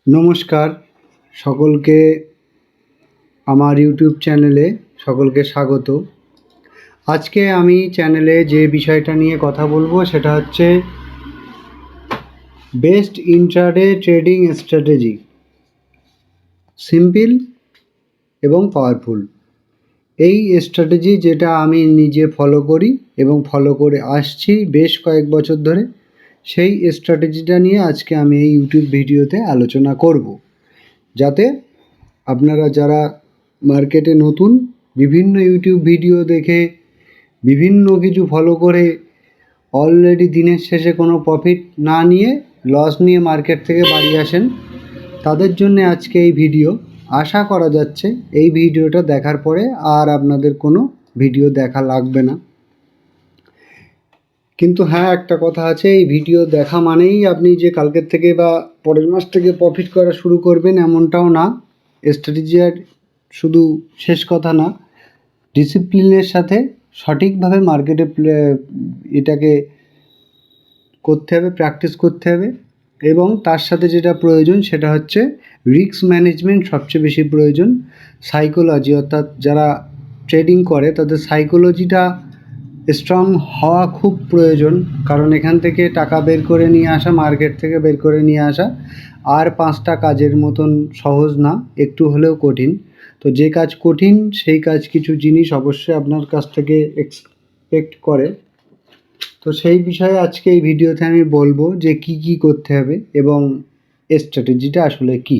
নমস্কার সকলকে আমার ইউটিউব চ্যানেলে সকলকে স্বাগত। আজকে আমি চ্যানেলে যে বিষয়টা নিয়ে কথা বলবো সেটা হচ্ছে best intraday trading strategy, simple এবং পাওয়ারফুল। এই স্ট্র্যাটেজি যেটা আমি নিজে ফলো করি এবং ফলো করে আসছি বেশ কয়েক বছর ধরে, সেই স্ট্র্যাটেজিটা নিয়ে আজকে আমি এই ইউটিউব ভিডিওতে আলোচনা করব, যাতে আপনারা যারা মার্কেটে নতুন, বিভিন্ন ইউটিউব ভিডিও দেখে বিভিন্ন কিছু ফলো করে অলরেডি দিনের শেষে কোনো প্রফিট না নিয়ে লস নিয়ে মার্কেট থেকে বাড়ি আসেন, তাদের জন্য আজকে এই ভিডিও। আশা করা যাচ্ছে এই ভিডিওটা দেখার পরে আর আপনাদের কোনো ভিডিও দেখা লাগবে না। কিন্তু হ্যাঁ, একটা কথা আছে, এই ভিডিও দেখা মানেই আপনি যে কালকের থেকে বা পরের মাস থেকে প্রফিট করা শুরু করবেন এমনটাও না। স্ট্র্যাটেজি আর শুধু শেষ কথা না, ডিসিপ্লিনের সাথে সঠিকভাবে মার্কেটে এটাকে করতে হবে, প্র্যাকটিস করতে হবে। এবং তার সাথে যেটা প্রয়োজন সেটা হচ্ছে রিস্ক ম্যানেজমেন্ট সবচেয়ে বেশি প্রয়োজন। সাইকোলজি, অর্থাৎ যারা ট্রেডিং করে তাদের সাইকোলজিটা স্ট্রং হওয়া খুব প্রয়োজন, কারণ এখান থেকে টাকা বের করে নিয়ে আসা, মার্কেট থেকে বের করে নিয়ে আসা আর 5টা কাজের মতন সহজ না, একটু হলেও কঠিন। তো যে কাজ কঠিন সেই কাজ কিছু জিনিস অবশ্যই আপনার কাছ থেকে এক্সপেক্ট করে। তো সেই বিষয়ে আজকে এই ভিডিওতে আমি বলবো যে কি কি করতে হবে এবং স্ট্র্যাটেজিটা আসলে কি।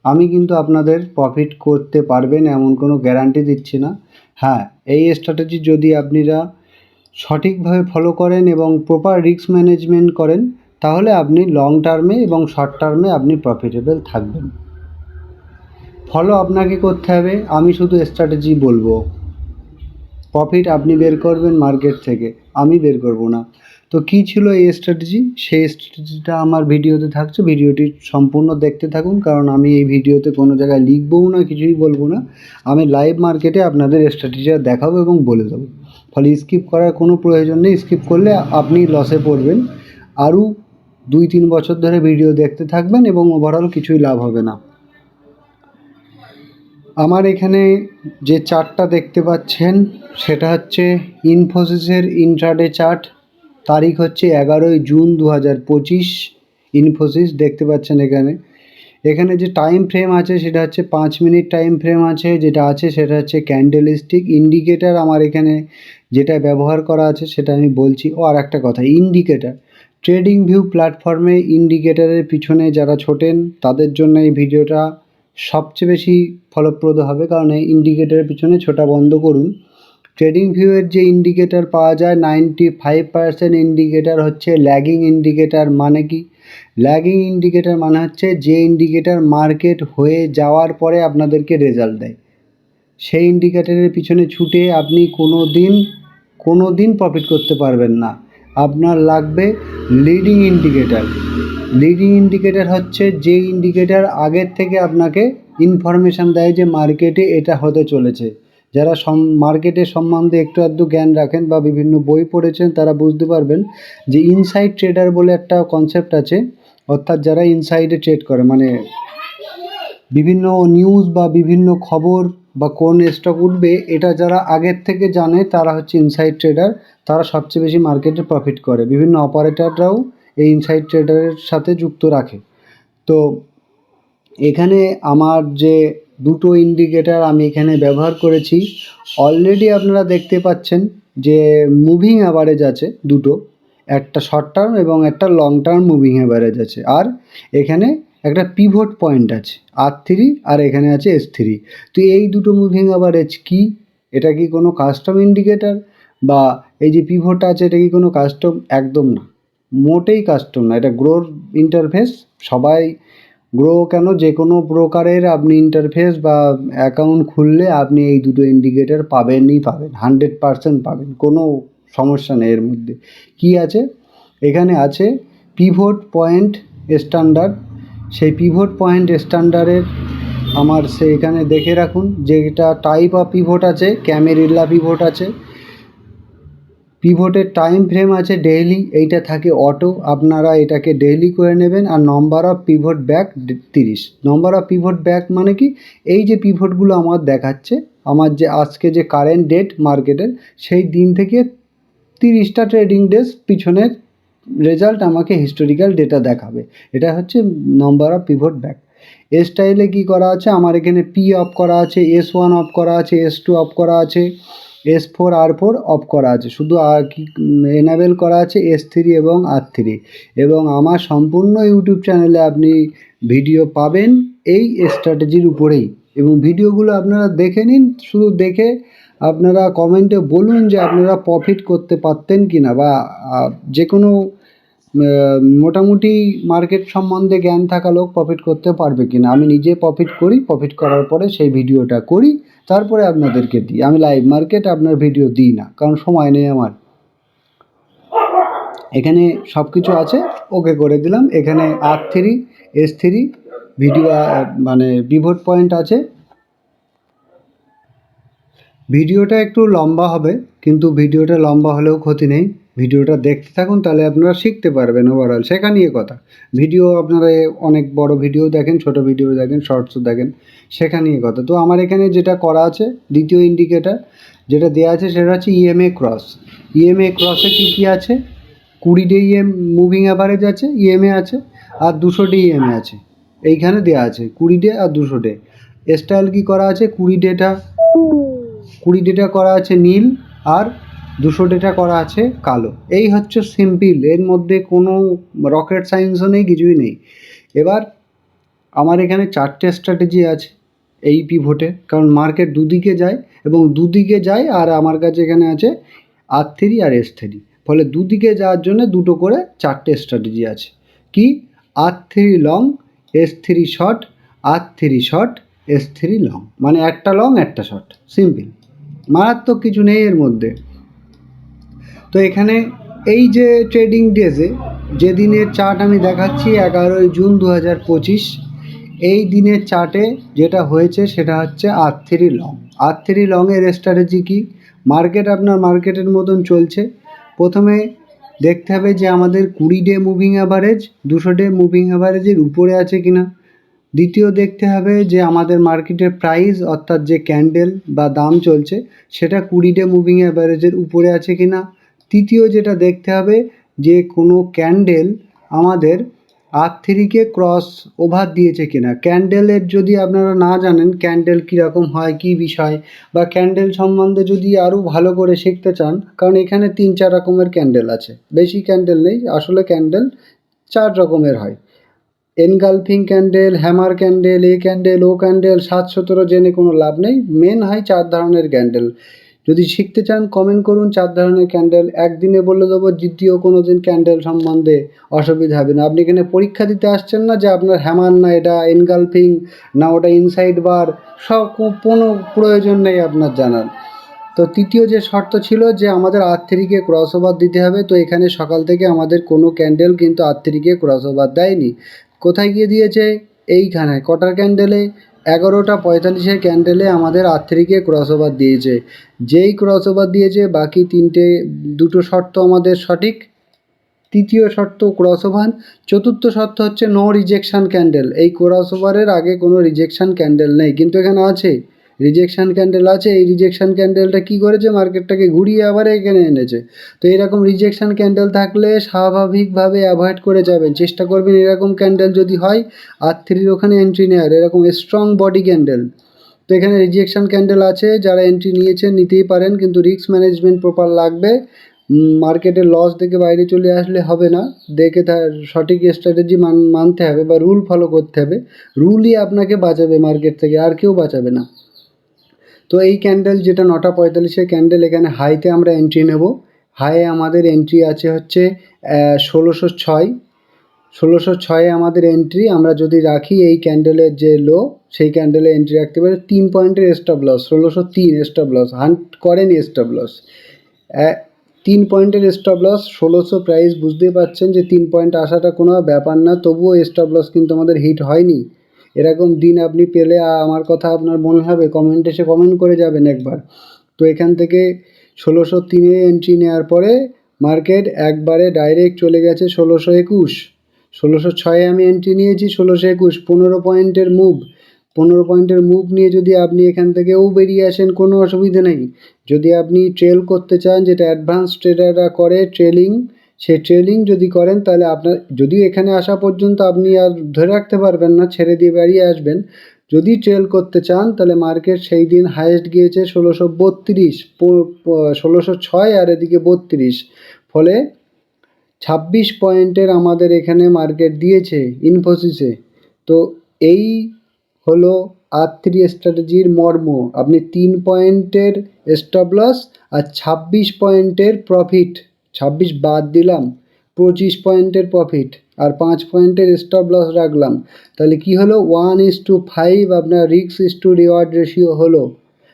আমি কিন্তু আপনাদের প্রফিট করতে পারবেন এমন কোনো গ্যারান্টি দিচ্ছি না। হ্যাঁ, এই স্ট্র্যাটেজি যদি আপনারা সঠিকভাবে ফলো করেন এবং প্রপার রিস্ক ম্যানেজমেন্ট করেন, তাহলে আপনি লং টার্মে এবং শর্ট টার্মে আপনি প্রফিটেবল থাকবেন। ফলো আপনাকে করতে হবে, আমি শুধু স্ট্র্যাটেজি বলবো। প্রফিট আপনি বের করবেন মার্কেট থেকে, আমি বের করব না। তো কী ছিল এই স্ট্র্যাটেজি, সেই স্ট্র্যাটেজিটা আমার ভিডিওতে থাকছে, ভিডিওটি সম্পূর্ণ দেখতে থাকুন, কারণ আমি এই ভিডিওতে কোনো জায়গায় লিখবও না, কিছুই বলবো না। আমি লাইভ মার্কেটে আপনাদের স্ট্র্যাটেজিটা দেখাবো এবং বলে দেবো। ফলে স্কিপ করার কোনো প্রয়োজন নেই, স্কিপ করলে আপনি লসে পড়বেন। আরও 2-3 বছর ধরে ভিডিও দেখতে থাকবেন এবং ওভারঅল কিছুই লাভ হবে না। আমার এখানে যে চার্টটা দেখতে পাচ্ছেন সেটা হচ্ছে ইনফোসিসের ইন্ট্রাডে চার্ট। তারিখ হচ্ছে 11ই জুন 2025। ইনফোসিস দেখতে পাচ্ছেন এখানে। এখানে যে টাইম ফ্রেম আছে সেটা হচ্ছে 5 মিনিট টাইম ফ্রেম আছে, যেটা আছে সেটা হচ্ছে ক্যান্ডেলস্টিক ইন্ডিকেটার। আমার এখানে যেটা ব্যবহার করা আছে সেটা আমি বলছি। আর একটা কথা, ইন্ডিকেটার ট্রেডিং ভিউ প্ল্যাটফর্মে ইন্ডিকেটারের পিছনে যারা ছোটেন তাদের জন্য এই ভিডিওটা সবচেয়ে বেশি ফলপ্রদ হবে, কারণ এই ইন্ডিকেটারের পিছনে ছোটা বন্ধ করুন। ট্রেডিং ভিউয়ের যে ইন্ডিকেটার পাওয়া যায় 95% ইন্ডিকেটার হচ্ছে ল্যাগিং ইন্ডিকেটার। মানে কি ল্যাগিং ইন্ডিকেটার? মানে হচ্ছে যে ইন্ডিকেটার মার্কেট হয়ে যাওয়ার পরে আপনাদেরকে রেজাল্ট দেয়। সেই ইন্ডিকেটারের পিছনে ছুটে আপনি কোনো দিন প্রফিট করতে পারবেন না। আপনার লাগবে লিডিং ইন্ডিকেটার। লিডিং ইন্ডিকেটার হচ্ছে যে ইন্ডিকেটার আগের থেকে আপনাকে ইনফরমেশান দেয় যে মার্কেটে এটা হতে চলেছে। যারা মার্কেটের সম্বন্ধে একটু আধটু জ্ঞান রাখেন বা বিভিন্ন বই পড়েছেন তারা বুঝতে পারবেন যে ইনসাইড ট্রেডার বলে একটা কনসেপ্ট আছে। অর্থাৎ যারা ইনসাইডে ট্রেড করে, মানে বিভিন্ন নিউজ বা বিভিন্ন খবর বা কোন স্টক উঠবে এটা যারা আগের থেকে জানে তারা হচ্ছে ইনসাইড ট্রেডার। তারা সবচেয়ে বেশি মার্কেটে প্রফিট করে। বিভিন্ন অপারেটররাও এই ইনসাইড ট্রেডারের সাথে যুক্ত রাখে। তো এখানে আমার যে দুটো ইন্ডিকেটার আমি এখানে ব্যবহার করেছি, অলরেডি আপনারা দেখতে পাচ্ছেন যে মুভিং অ্যাভারেজ আছে দুটো, একটা শর্ট টার্ম এবং একটা লং টার্ম মুভিং অ্যাভারেজ আছে। আর এখানে একটা পিভট পয়েন্ট আছে R3, আর এখানে আছে S3। তো এই দুটো মুভিং অ্যাভারেজ কি? এটা কি কোনো কাস্টম ইন্ডিকেটার? বা এই যে পিভট আছে এটা কি কোনো কাস্টম? একদম না, মোটেই কাস্টম না। এটা গ্রোর ইন্টারফেস। সবাই গ্রো কেন, যে কোনো ব্রোকারের আপনি ইন্টারফেস বা অ্যাকাউন্ট খুললে আপনি এই দুটো ইন্ডিকেটার পাবেনই পাবেন, 100% পাবেন, কোনো সমস্যা নেই এর মধ্যে। কি আছে এখানে? আছে পিভট পয়েন্ট স্ট্যান্ডার্ড। সেই পিভট পয়েন্ট স্ট্যান্ডার্ডের আমার এখানে দেখে রাখুন যে এটা টাইপ অফ পিভট আছে, ক্যামেরিল্লা পিভট আছে, পিভটের টাইম ফ্রেম আছে ডেইলি, এইটা থাকে অটো, আপনারা এটাকে ডেইলি করে নেবেন। আর number of pivot back 30। Number of pivot back মানে কি, এই যে পিভটগুলো আমার দেখাচ্ছে, আমার যে আজকে যে কারেন্ট ডেট মার্কেটের, সেই দিন থেকে 30টা ট্রেডিং ডেজ পিছনের রেজাল্ট আমাকে হিস্টোরিক্যাল ডেটা দেখাবে। এটা হচ্ছে নম্বর অফ পিভট ব্যাক। এস স্টাইলে কী করা আছে, আমার এখানে পি অফ করা আছে, S1 অফ করা আছে, S2 অফ করা আছে, S4 R4 অফ করা আছে, শুধু আর কি এনাবেল করা আছে S3 এবং R3। এবং আমার সম্পূর্ণ ইউটিউব চ্যানেলে আপনি ভিডিও পাবেন এই স্ট্র্যাটেজির উপরেই, এবং ভিডিওগুলো আপনারা দেখে নিন। শুধু দেখে আপনারা কমেন্টে বলুন যে আপনারা প্রফিট করতে পারতেন কি না, বা যে কোনো মোটামুটি মার্কেট সম্বন্ধে জ্ঞান থাকা লোক প্রফিট করতে পারবে কি না। আমি নিজে প্রফিট করি, প্রফিট করার পরে সেই ভিডিওটা করি, তারপরে আপনাদেরকে দিই। আমি লাইভ মার্কেট আপনার ভিডিও দিই না, কারণ সময় নেই আমার। এখানে সব কিছু আছে, ওকে করে দিলাম। এখানে R3 S3 ভিডিও মানে পিভট পয়েন্ট আছে। ভিডিওটা একটু লম্বা হবে, কিন্তু ভিডিওটা লম্বা হলেও ক্ষতি নেই। ভিডিওটা দেখতে থাকুন, তাহলে আপনারা শিখতে পারবেন ওভারঅল, শেখা নিয়ে কথা। ভিডিও আপনারা অনেক বড় ভিডিও দেখেন, ছোট ভিডিও দেখেন, শর্টসও দেখেন, শেখা নিয়ে কথা। তো আমার এখানে যেটা করা আছে, দ্বিতীয় ইন্ডিকেটার যেটা দেওয়া আছে সেটা হচ্ছে EMA ক্রস। EMA ক্রসে কী কী আছে, 20 ডে মুভিং অ্যাভারেজ আছে, EMA আছে, আর 200 ডে EMA আছে। এইখানে দেওয়া আছে 20 ডে আর 200 ডে। স্টাইল কী করা আছে, 20 ডেটা করা আছে নীল, আর 200 ডেটা করা আছে কালো। এই হচ্ছে সিম্পল, এর মধ্যে কোনো রকেট সায়েন্সও নেই, কিছুই নেই। এবার আমার এখানে 4টে স্ট্র্যাটেজি আছে এই পিভটে, কারণ মার্কেট দুদিকে যায়, এবং দুদিকে যায়, আর আমার কাছে এখানে আছে R3 আর S3। ফলে দুদিকে যাওয়ার জন্য দুটো করে 4টে স্ট্র্যাটেজি আছে। কি, R3 long, S3 short, R3 short, S3 long, মানে একটা লং একটা শর্ট, সিম্পল, মারাত্মক কিছু নেই এর মধ্যে। তো এখানে এই যে ট্রেডিং ডেজে যে দিনের চার্ট আমি দেখাচ্ছি 11 জুন 2025, এই দিনের চার্টে যেটা হয়েছে সেটা হচ্ছে R3 লং। R3 লংয়ের স্ট্র্যাটেজি কি, মার্কেট আপনার মার্কেটের মতন চলছে। প্রথমে দেখতে হবে যে আমাদের 20 day moving average 200 day moving অ্যাভারেজের উপরে আছে কিনা। দ্বিতীয় দেখতে হবে যে আমাদের মার্কেটের প্রাইস, অর্থাৎ যে ক্যান্ডেল বা দাম চলছে, সেটা 20 ডে মুভিং অ্যাভারেজের উপরে আছে কিনা। তৃতীয় যেটা দেখতে হবে যে কোনো ক্যান্ডেল আমাদের R3-কে ক্রস ওভার দিয়েছে কিনা। ক্যান্ডেলের যদি আপনারা না জানেন ক্যান্ডেল কীরকম হয়, কী বিষয়, বা ক্যান্ডেল সম্বন্ধে যদি আরও ভালো করে শিখতে চান, কারণ এখানে 3-4 রকমের ক্যান্ডেল আছে, বেশি ক্যান্ডেল নেই, আসলে ক্যান্ডেল 4 রকমের হয়। এনগালফিং ক্যান্ডেল, হ্যামার ক্যান্ডেল, এ ক্যান্ডেল, ও ক্যান্ডেল, 7-17 জেনে কোনো লাভ নেই, মেন হয় 4 ধরনের ক্যান্ডেল। যদি শিখতে চান কমেন্ট করুন 4 ধরনের ক্যান্ডেল, একদিনে বলে দেবো, দ্বিতীয় কোনো দিন ক্যান্ডেল সম্বন্ধে অসুবিধা হবে না। আপনি এখানে পরীক্ষা দিতে আসছেন না যে আপনার হ্যামার না এটা এনগালফিং, না ওটা ইনসাইড বার, সব কোনো প্রয়োজন নেই আপনার জানার। তো তৃতীয় যে শর্ত ছিল যে আমাদের R3-কে ক্রস ওভার দিতে হবে, তো এখানে সকাল থেকে আমাদের কোনো ক্যান্ডেল কিন্তু R3-কে ক্রস ওভার দেয়নি। কোথায় গিয়ে দিয়েছে, এইখানে কটার ক্যান্ডেলে, 11:45 ক্যান্ডেলে আমাদের R3-কে ক্রস ওভার দিয়েছে। যেই ক্রস ওভার দিয়েছে, বাকি দুটো শর্ত আমাদের সঠিক। তৃতীয় শর্ত ক্রস ওভার, চতুর্থ শর্ত হচ্ছে নো রিজেকশান ক্যান্ডেল। এই ক্রস ওভারের আগে কোনো রিজেকশান ক্যান্ডেল নেই, কিন্তু এখানে আছে, রিজেকশান ক্যান্ডেল আছে। এই রিজেকশান ক্যান্ডেলটা কী করেছে, মার্কেটটাকে ঘুরিয়ে আবার এখানে এনেছে। তো এরকম রিজেকশান ক্যান্ডেল থাকলে স্বাভাবিকভাবে অ্যাভয়েড করে যাবেন, চেষ্টা করবেন এরকম ক্যান্ডেল যদি হয় R3-র ওখানে এন্ট্রি নেওয়ার, এরকম স্ট্রং বডি ক্যান্ডেল। তো এখানে রিজেকশান ক্যান্ডেল আছে, যারা এন্ট্রি নিয়েছেন নিতেই পারেন, কিন্তু রিস্ক ম্যানেজমেন্ট প্রপার লাগবে। মার্কেটের লস দেখে বাইরে চলে আসলে হবে না, দেখে তার সঠিক স্ট্র্যাটেজি মানতে হবে, বা রুল ফলো করতে হবে। রুলই আপনাকে বাঁচাবে মার্কেট থেকে, আর কেউ বাঁচাবে না। তো এই ক্যান্ডেল যেটা 9:45 ক্যান্ডেল, এখানে হাইতে আমরা এন্ট্রি নেব। হাইয়ে আমাদের এন্ট্রি আছে হচ্ছে 1606। 1606 আমাদের এন্ট্রি, আমরা যদি রাখি এই ক্যান্ডেলের যে লো, সেই ক্যান্ডেলে এন্ট্রি রাখতে পারি। 3 পয়েন্টের stop loss, 1603 stop loss, hunt করেন স্টপ লস। 3 পয়েন্টের স্টপ লস, 1600 প্রাইস, বুঝতেই পারছেন যে 3 পয়েন্ট আসাটা কোনো ব্যাপার না, তবুও স্টপ লস কিন্তু আমাদের হিট হয়নি। এরকম দিন আপনি পেলে আমার কথা আপনার মনে হবে, কমেন্ট এসে কমেন্ট করে যাবেন একবার। তো এখান থেকে 1603-এ এন্ট্রি নেওয়ার পরে মার্কেট একবারে ডাইরেক্ট চলে গেছে 1621। 1606-এ আমি এন্ট্রি নিয়েছি, 1621 15 পয়েন্টের মুভ। 15 পয়েন্টের মুভ নিয়ে যদি আপনি এখান থেকেও বেরিয়ে আসেন কোনো অসুবিধা নেই। যদি আপনি ট্রেল করতে চান, যেটা অ্যাডভান্স ট্রেডাররা করে ট্রেলিং, সেই ট্রেলিং যদি করেন তাহলে আপনার, যদিও এখানে আসা পর্যন্ত আপনি আর ধরে রাখতে পারবেন না, ছেড়ে দিয়ে বেরিয়ে আসবেন। যদি ট্রেল করতে চান তাহলে মার্কেট সেই দিন হাইয়েস্ট গিয়েছে 1632, 1606 আর এদিকে 32, ফলে 26 পয়েন্টের আমাদের এখানে মার্কেট দিয়েছে ইনফোসিসে। তো এই হলো R3 স্ট্র্যাটেজির মর্ম। আপনি 3 পয়েন্টের স্টপ লস আর 26 পয়েন্টের প্রফিট, 26 বাদ দিলাম, 25 পয়েন্টের প্রফিট আর 5 পয়েন্টের স্টপ লস রাখলাম, তাহলে কি হলো 1:5 আপনার রিস্ক টু রিওয়ার্ড রেশিও হলো।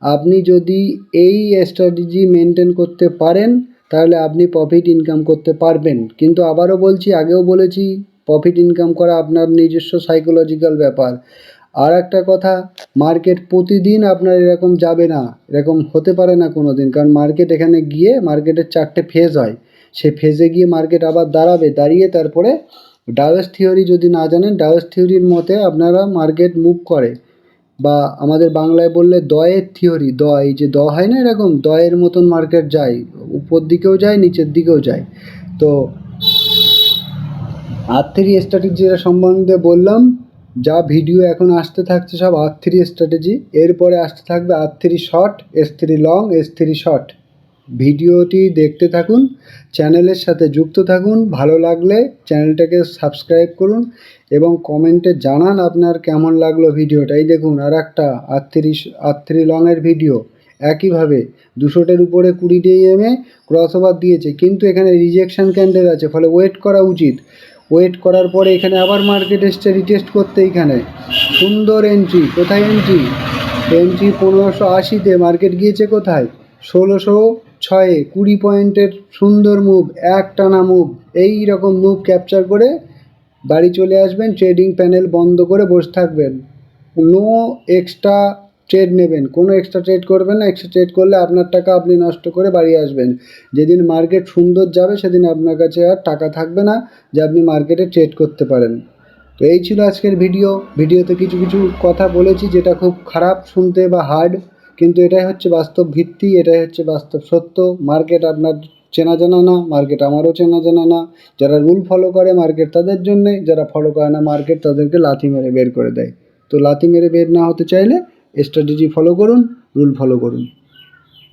আপনি যদি এই স্ট্র্যাটেজি মেনটেন করতে পারেন তাহলে আপনি প্রফিট ইনকাম করতে পারবেন। কিন্তু আবারও বলছি, আগেও বলেছি, প্রফিট ইনকাম করা আপনার নিজস্ব সাইকোলজিক্যাল ব্যাপার। আর একটা কথা, মার্কেট প্রতিদিন আপনার এরকম যাবে না, এরকম হতে পারে না কোনো দিন, কারণ মার্কেট এখানে গিয়ে মার্কেটের 4টে ফেজ হয়, সেই ফেজে গিয়ে মার্কেট আবার দাঁড়াবে, দাঁড়িয়ে তারপরে ডাওয়েস থিওরি যদি না জানেন, ডাওয়েস থিওরির মতে আপনারা মার্কেট মুভ করে, বা আমাদের বাংলায় বললে দয়ের থিওরি, এই যে হয় না এরকম, দয়ের মতন মার্কেট যায়, উপর দিকেও যায় নিচের দিকেও যায়। তো R3 স্ট্র্যাটেজির সম্বন্ধে বললাম, যা ভিডিও এখন আসতে থাকছে সব R3 স্ট্র্যাটেজি, এরপরে আসতে থাকবে R3 short, S3 long, S3 short. ভিডিওটি দেখতে থাকুন, চ্যানেলের সাথে যুক্ত থাকুন, ভালো লাগলে চ্যানেলটাকে সাবস্ক্রাইব করুন এবং কমেন্টে জানান আপনার কেমন লাগলো ভিডিওটা। এই দেখুন আর একটা R3 লংয়ের ভিডিও, একইভাবে 200-টের উপরে 20 EMA ক্রস ওভার দিয়েছে, কিন্তু এখানে রিজেকশন ক্যান্ডেল আছে, ফলে ওয়েট করা উচিত। ওয়েট করার পরে এখানে আবার মার্কেট এসছে রিটেস্ট করতে, এইখানে সুন্দর এন্ট্রি, কোথায় এন্ট্রি 1580-তে মার্কেট গিয়েছে কোথায় 1606-এ, 20 পয়েন্টের সুন্দর মুভ, একটানা মুভ। এই রকম মুভ ক্যাপচার করে বাড়ি চলে আসবেন, ট্রেডিং প্যানেল বন্ধ করে বসে থাকবেন, নো এক্সট্রা ট্রেড নেবেন, কোনো এক্সট্রা ট্রেড করবেন না। এক্সট্রা ট্রেড করলে আপনার টাকা আপনি নষ্ট করে বাড়ি আসবেন। যেদিন মার্কেট সুন্দর যাবে সেদিন আপনার কাছে আর টাকা থাকবে না যে আপনি মার্কেটে ট্রেড করতে পারেন। তো এই ছিল আজকের ভিডিওতে কিছু কিছু কথা বলেছি যেটা খুব খারাপ শুনতে বা হার্ড, কিন্তু এটাই হচ্ছে বাস্তব ভিত্তি, এটাই হচ্ছে বাস্তব সত্য। মার্কেট আপনার চেনা জানা না, মার্কেট আমারও চেনা জানা না। যারা রুল ফলো করে মার্কেট তাদের জন্যে, যারা ফলো করে না মার্কেট তাদেরকে লাথি মেরে বের করে দেয়। তো লাথি মেরে বের না হতে চাইলে স্ট্র্যাটেজি ফলো করুন, রুল ফলো করুন।